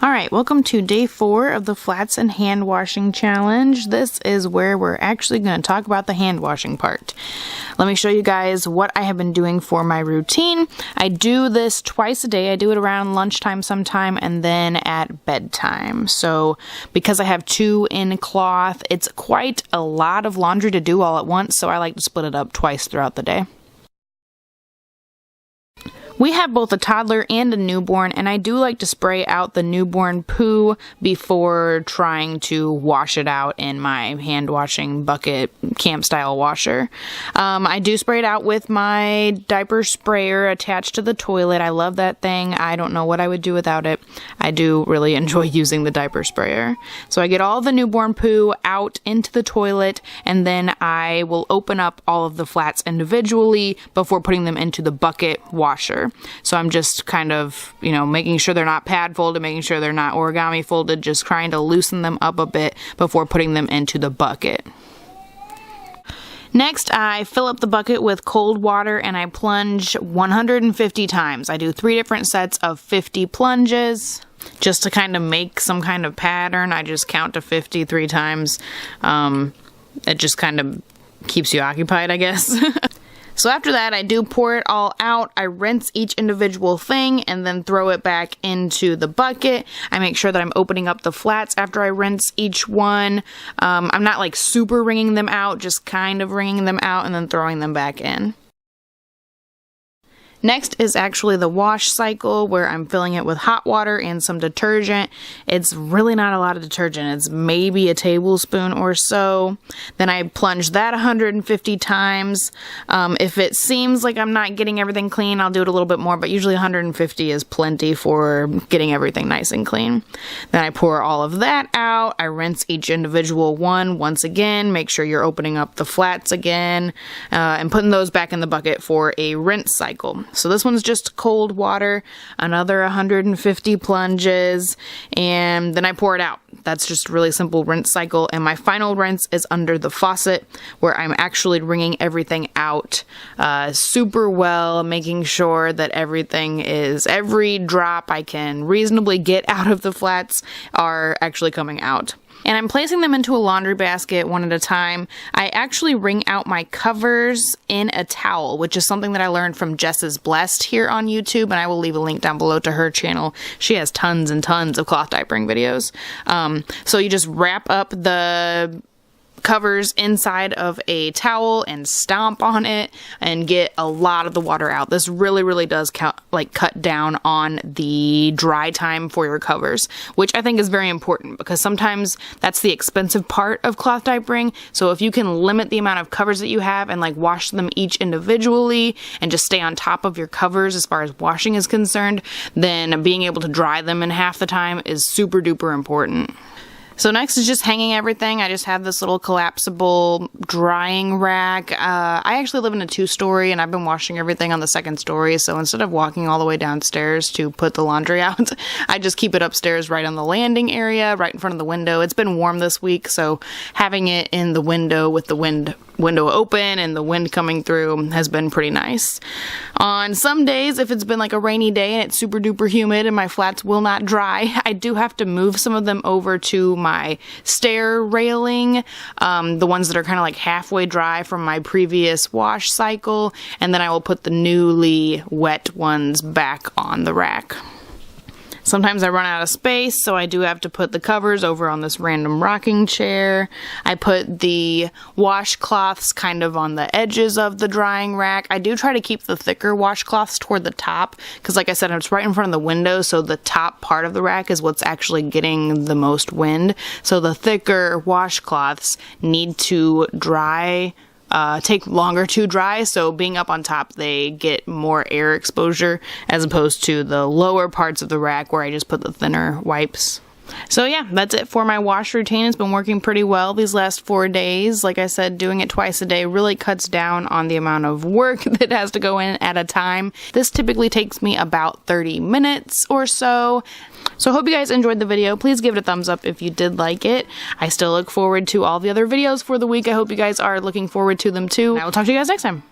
Alright, welcome to day 4 of the flats and hand washing challenge. This is where we're actually going to talk about the hand washing part. Let me show you guys what I have been doing for my routine. I do this twice a day. I do it around lunchtime sometime and then at bedtime. So because I have 2 in cloth, it's quite a lot of laundry to do all at once, so I like to split it up twice throughout the day. We have both a toddler and a newborn, and I do like to spray out the newborn poo before trying to wash it out in my hand washing bucket camp style washer. I do spray it out with my diaper sprayer attached to the toilet. I love that thing. I don't know what I would do without it. I do really enjoy using the diaper sprayer. So I get all the newborn poo out into the toilet, and then I will open up all of the flats individually before putting them into the bucket washer. So I'm just kind of, making sure they're not pad folded, making sure they're not origami folded, just trying to loosen them up a bit before putting them into the bucket. Next, I fill up the bucket with cold water and I plunge 150 times. I do 3 different sets of 50 plunges. Just to kind of make some kind of pattern, I just count to 50 3 times. It just kind of keeps you occupied, I guess. So after that, I do pour it all out. I rinse each individual thing and then throw it back into the bucket. I make sure that I'm opening up the flats after I rinse each one. I'm not like super wringing them out, just kind of wringing them out and then throwing them back in. Next is actually the wash cycle, where I'm filling it with hot water and some detergent. It's really not a lot of detergent. It's maybe a tablespoon or so. Then I plunge that 150 times. If it seems like I'm not getting everything clean, I'll do it a little bit more, but usually 150 is plenty for getting everything nice and clean. Then I pour all of that out. I rinse each individual one once again. Make sure you're opening up the flats again and putting those back in the bucket for a rinse cycle. So this one's just cold water, another 150 plunges, and then I pour it out. That's just a really simple rinse cycle, and my final rinse is under the faucet, where I'm actually wringing everything out super well, making sure that every drop I can reasonably get out of the flats are actually coming out. And I'm placing them into a laundry basket one at a time. I actually wring out my covers in a towel, which is something that I learned from Jess's Blessed here on YouTube, and I will leave a link down below to her channel. She has tons and tons of cloth diapering videos. So you just wrap up the covers inside of a towel and stomp on it and get a lot of the water out. This really does cut down on the dry time for your covers, which I think is very important because sometimes that's the expensive part of cloth diapering. So if you can limit the amount of covers that you have and wash them each individually and just stay on top of your covers as far as washing is concerned, then being able to dry them in half the time is super duper important. So next is just hanging everything. I just have this little collapsible drying rack. I actually live in a 2-story and I've been washing everything on the 2nd story. So instead of walking all the way downstairs to put the laundry out, I just keep it upstairs right on the landing area, right in front of the window. It's been warm this week, so having it in the window with the window open and the wind coming through has been pretty nice. On some days, if it's been a rainy day and it's super duper humid and my flats will not dry, I do have to move some of them over to my stair railing, the ones that are kind of halfway dry from my previous wash cycle, and then I will put the newly wet ones back on the rack. Sometimes I run out of space, so I do have to put the covers over on this random rocking chair. I put the washcloths kind of on the edges of the drying rack. I do try to keep the thicker washcloths toward the top, because like I said, it's right in front of the window, so the top part of the rack is what's actually getting the most wind. So the thicker washcloths need to dry take longer to dry, so being up on top, they get more air exposure as opposed to the lower parts of the rack where I just put the thinner wipes. So yeah, that's it for my wash routine. It's been working pretty well these last 4 days. Like I said, doing it twice a day really cuts down on the amount of work that has to go in at a time. This typically takes me about 30 minutes or so. So I hope you guys enjoyed the video. Please give it a thumbs up if you did like it. I still look forward to all the other videos for the week. I hope you guys are looking forward to them too. I will talk to you guys next time.